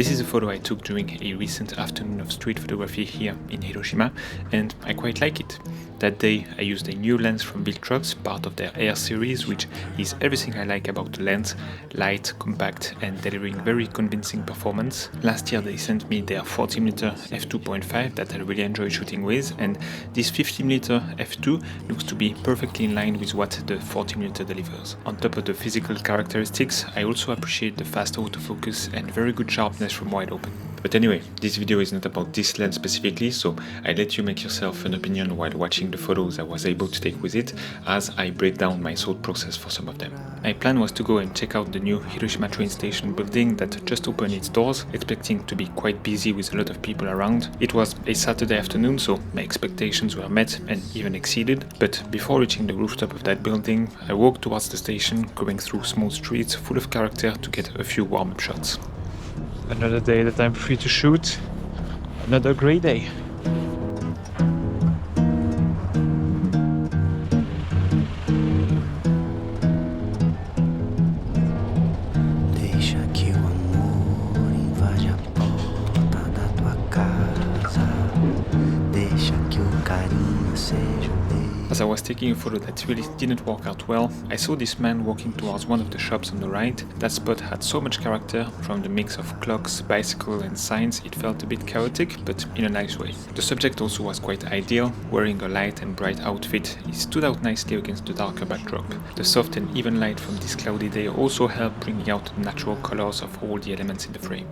This is a photo I took during a recent afternoon of street photography here in Hiroshima, and I quite like it. That day I used a new lens from Viltrox, part of their Air series, which is everything I like about the lens: light, compact, and delivering very convincing performance. Last year they sent me their 40mm f2.5 that I really enjoy shooting with, and this 50mm f2 looks to be perfectly in line with what the 40mm delivers. On top of the physical characteristics, I also appreciate the fast autofocus and very good sharpness from wide open. But anyway, this video is not about this lens specifically, so I let you make yourself an opinion while watching the photos I was able to take with it, as I break down my thought process for some of them. My plan was to go and check out the new Hiroshima train station building that just opened its doors, expecting to be quite busy with a lot of people around. It was a Saturday afternoon, so my expectations were met and even exceeded. But before reaching the rooftop of that building, I walked towards the station, going through small streets full of character to get a few warm-up shots. Another day that I'm free to shoot. Another great day. Deixa que o amor invade a porta da tua casa. Deixa que o carinho seja o beijo. As I was taking a photo that really didn't work out well, I saw this man walking towards one of the shops on the right. That spot had so much character, from the mix of clocks, bicycle and signs. It felt a bit chaotic, but in a nice way. The subject also was quite ideal. Wearing a light and bright outfit, he stood out nicely against the darker backdrop. The soft and even light from this cloudy day also helped bringing out the natural colors of all the elements in the frame.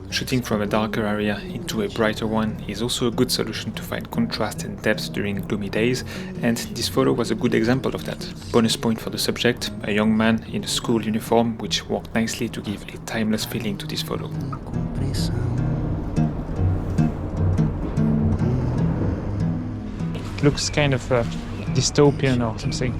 Shooting from a darker area into a brighter one is also a good solution to find contrast and depth during gloomy days, and this photo was a good example of that. Bonus point for the subject, a young man in a school uniform, which worked nicely to give a timeless feeling to this photo. It looks kind of dystopian or something.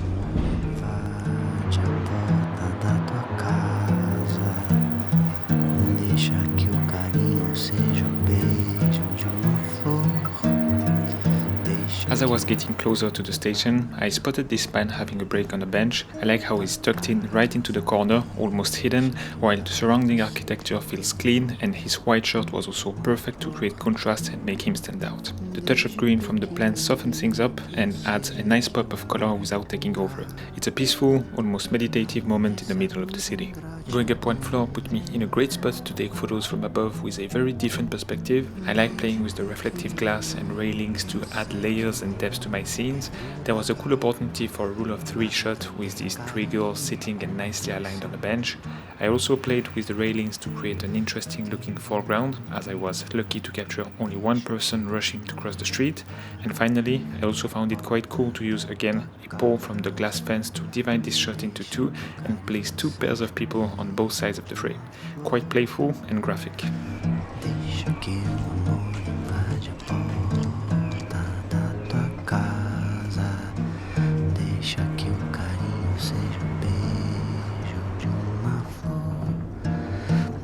As I was getting closer to the station, I spotted this man having a break on a bench. I like how he's tucked in right into the corner, almost hidden, while the surrounding architecture feels clean, and his white shirt was also perfect to create contrast and make him stand out. The touch of green from the plants softens things up and adds a nice pop of color without taking over. It's a peaceful, almost meditative moment in the middle of the city. Going up one floor put me in a great spot to take photos from above with a very different perspective. I like playing with the reflective glass and railings to add layers and depth to my scenes. There was a cool opportunity for a rule of 3 shot with these 3 girls sitting and nicely aligned on a bench. I also played with the railings to create an interesting looking foreground, as I was lucky to capture only one person rushing to cross the street. And finally, I also found it quite cool to use again a pole from the glass fence to divide this shot into 2 and place 2 pairs of people on both sides of the frame. Quite playful and graphic.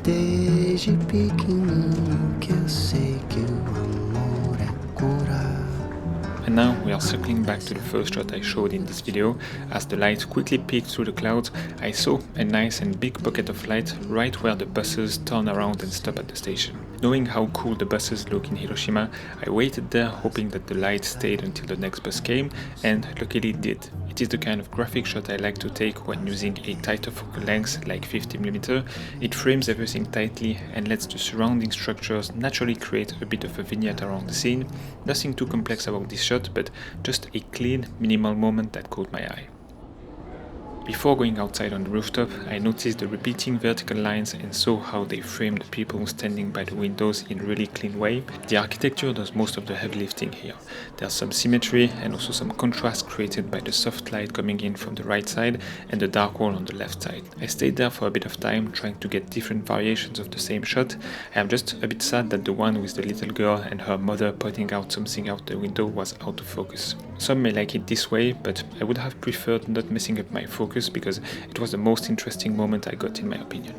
Desde pequenininho que eu sei que o amor é cura. And now we are circling back to the first shot I showed in this video. As the light quickly peeked through the clouds, I saw a nice and big pocket of light right where the buses turn around and stop at the station. Knowing how cool the buses look in Hiroshima, I waited there hoping that the light stayed until the next bus came, and luckily it did. It is the kind of graphic shot I like to take when using a tighter focal length like 50mm. It frames everything tightly and lets the surrounding structures naturally create a bit of a vignette around the scene. Nothing too complex about this shot, but just a clean, minimal moment that caught my eye. Before going outside on the rooftop, I noticed the repeating vertical lines and saw how they frame the people standing by the windows in a really clean way. The architecture does most of the heavy lifting here. There's some symmetry and also some contrast created by the soft light coming in from the right side and the dark wall on the left side. I stayed there for a bit of time trying to get different variations of the same shot. I am just a bit sad that the one with the little girl and her mother pointing out something out the window was out of focus. Some may like it this way, but I would have preferred not messing up my focus because it was the most interesting moment I got in my opinion.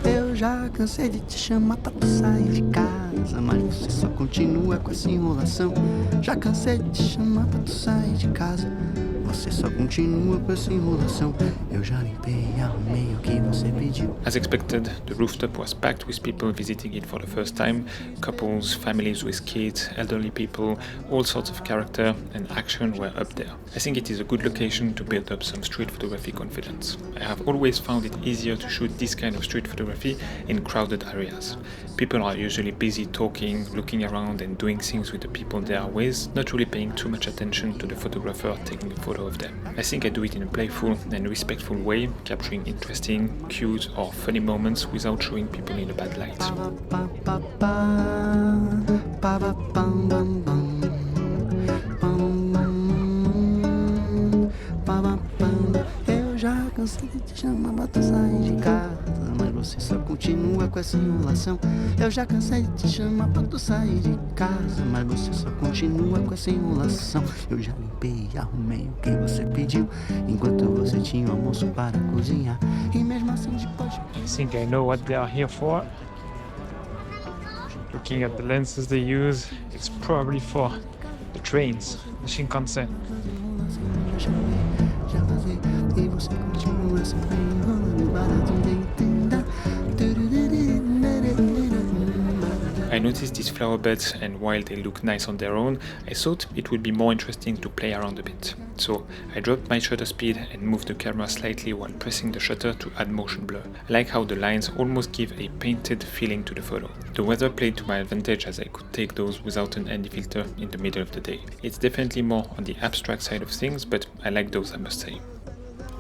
Eu já cansei de te chamar pra tu sair de casa, mas você só continua continua com essa enrolação. Já cansei de te chamar pra tu sair de casa. Você só continua com essa enrolação. Eu já limpei e arrumei o que você pediu. As expected, the rooftop was packed with people visiting it for the first time. Couples, families with kids, elderly people, all sorts of character and action were up there. I think it is a good location to build up some street photography confidence. I have always found it easier to shoot this kind of street photography in crowded areas. People are usually busy talking, looking around and doing things with the people they are with, not really paying too much attention to the photographer taking a photo of them. I think I do it in a playful and respectful way, capturing interesting, cute or funny moments without showing people in a bad light. Eu já cansei de te chamar pra tu sair de casa, mas você só continua com essa enrolação. Eu já cansei de te chamar pra tu sair de casa, mas você só continua com essa enrolação. Eu já limpei e arrumei o que você pediu, enquanto você tinha o almoço para cozinhar. E mesmo assim depois... I think I know what they are here for. Looking at the lenses they use, it's probably for the trains, the Shinkansen. Já vazei e você continua sempre enrolando barato de entender. I noticed these flower beds, and while they look nice on their own, I thought it would be more interesting to play around a bit. So I dropped my shutter speed and moved the camera slightly while pressing the shutter to add motion blur. I like how the lines almost give a painted feeling to the photo. The weather played to my advantage as I could take those without an ND filter in the middle of the day. It's definitely more on the abstract side of things, but I like those, I must say.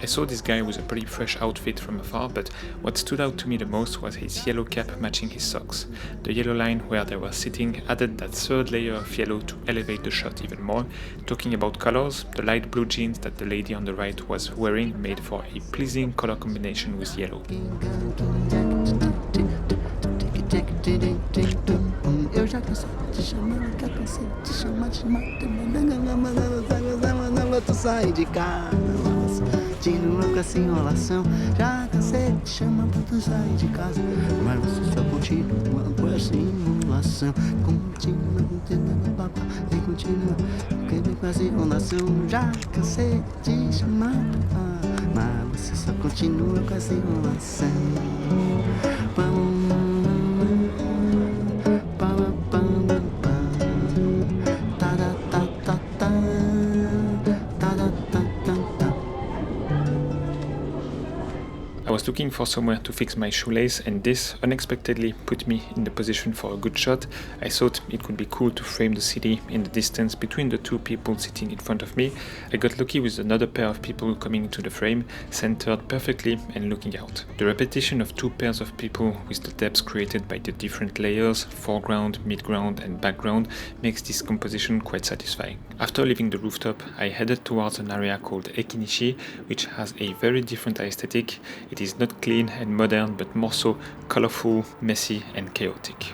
I saw this guy with a pretty fresh outfit from afar, but what stood out to me the most was his yellow cap matching his socks. The yellow line where they were sitting added that third layer of yellow to elevate the shot even more. Talking about colors, the light blue jeans that the lady on the right was wearing made for a pleasing color combination with yellow. Eu já cansei de te chamar, já cansei de te chamar, tu sai de casa, continua com essa enrolação. Já cansei de te chamar pra tu sair de casa, mas você só continua com essa enrolação. Continua, continua, papá, e continua com essa enrolação. Já cansei de te chamar, mas você só continua com essa enrolação. I was looking for somewhere to fix my shoelace, and this unexpectedly put me in the position for a good shot. I thought it could be cool to frame the city in the distance between the two people sitting in front of me. I got lucky with another pair of people coming into the frame, centered perfectly and looking out. The repetition of two pairs of people with the depths created by the different layers, foreground, midground and background, makes this composition quite satisfying. After leaving the rooftop, I headed towards an area called Ekinishi, which has a very different aesthetic. It is not clean and modern, but more so colorful, messy and chaotic.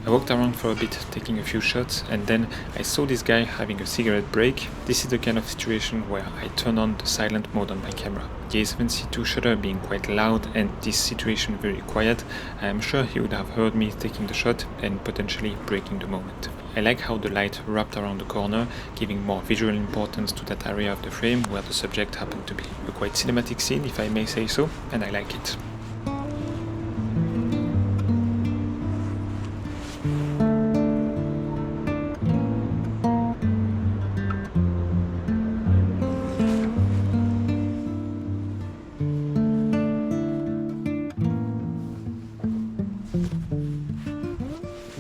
I walked around for a bit, taking a few shots, and then I saw this guy having a cigarette break. This is the kind of situation where I turn on the silent mode on my camera. The A7C2 shutter being quite loud and this situation very quiet, I am sure he would have heard me taking the shot and potentially breaking the moment. I like how the light wrapped around the corner, giving more visual importance to that area of the frame where the subject happened to be. A quite cinematic scene, if I may say so, and I like it.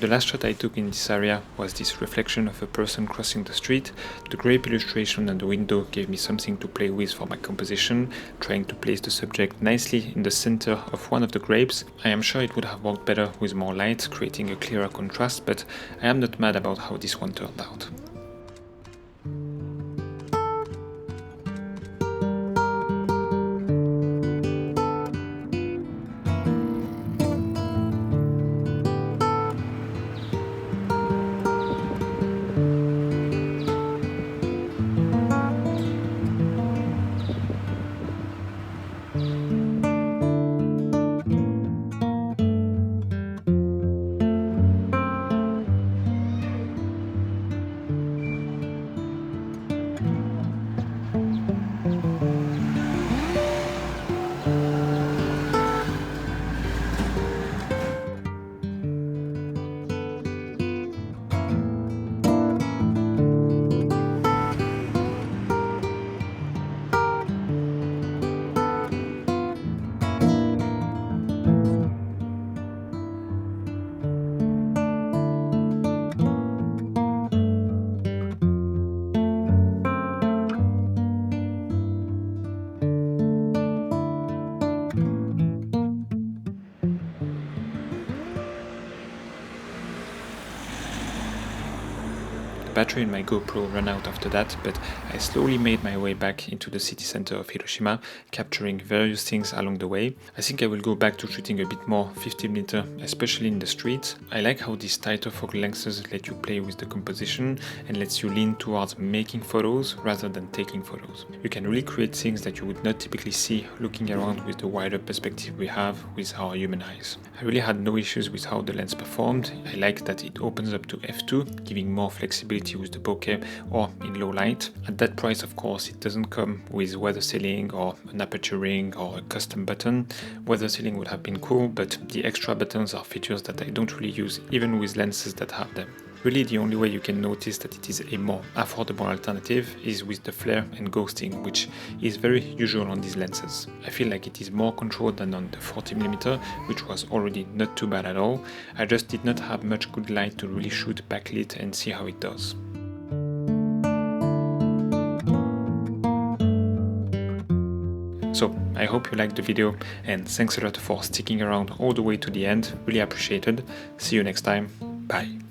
The last shot I took in this area was this reflection of a person crossing the street. The grape illustration on the window gave me something to play with for my composition, trying to place the subject nicely in the center of one of the grapes. I am sure it would have worked better with more light, creating a clearer contrast, but I am not mad about how this one turned out. Battery in my GoPro ran out after that, but I slowly made my way back into the city center of Hiroshima, capturing various things along the way. I think I will go back to shooting a bit more 50mm, especially in the streets. I like how these tighter focal lengths let you play with the composition and lets you lean towards making photos rather than taking photos. You can really create things that you would not typically see looking around with the wider perspective we have with our human eyes. I really had no issues with how the lens performed. I like that it opens up to f2, giving more flexibility with the bokeh or in low light. At that price, of course, it doesn't come with weather sealing or an aperture ring or a custom button. Weather sealing would have been cool, but the extra buttons are features that I don't really use even with lenses that have them. Really, the only way you can notice that it is a more affordable alternative is with the flare and ghosting, which is very usual on these lenses. I feel like it is more controlled than on the 40mm, which was already not too bad at all. I just did not have much good light to really shoot backlit and see how it does. So, I hope you liked the video, and thanks a lot for sticking around all the way to the end, really appreciated. See you next time, bye.